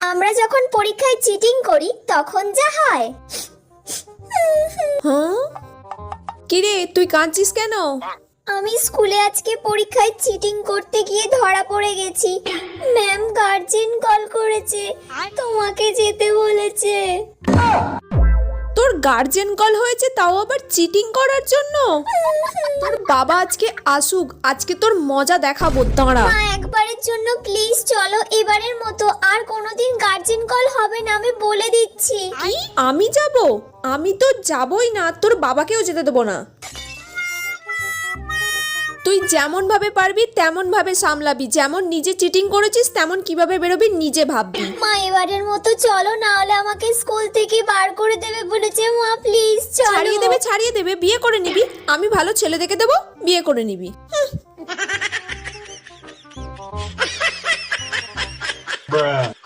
আমরা যখন পরীক্ষায় চিটিং করি তখন যা হয়। হ্যাঁ, কিরে তুই কাঁদছিস কেন? আমি স্কুলে আজকে পরীক্ষায় চিটিং করতে গিয়ে ধরা পড়ে গেছি। ম্যাম গার্জেন কল করেছে, তোমাকে যেতে বলেছে। তোর গার্জেন কল হয়েছে, তাও আবার চিটিং করার জন্য? তোর বাবা আজকে আসুক, আজকে তোর মজা দেখাবো, দাঁড়া। মা একবারের জন্য প্লিজ চলো, এবারের মতো আর কোনোদিন গার্জেন কল হবে না, আমি বলে দিচ্ছি। কি আমি যাব? আমি তো যাবই না, তোর বাবাকেও যেতে দেবো না। তুই যেমন ভাবে পারবি তেমন ভাবে সামলাবি, যেমন নিজে চিটিং করেছিস তেমন কিভাবে বেরোবি নিজে ভাববি। মা এবারের মতো চলো, না হলে আমাকে স্কুল থেকে বার করে দেবে বলেছে। মা প্লিজ চলো। ছাড়িয়ে দেবে, বিয়ে করে নিবি। আমি ভালো ছেলে দেখে দেবো, বিয়ে করে নিবি। Bruh.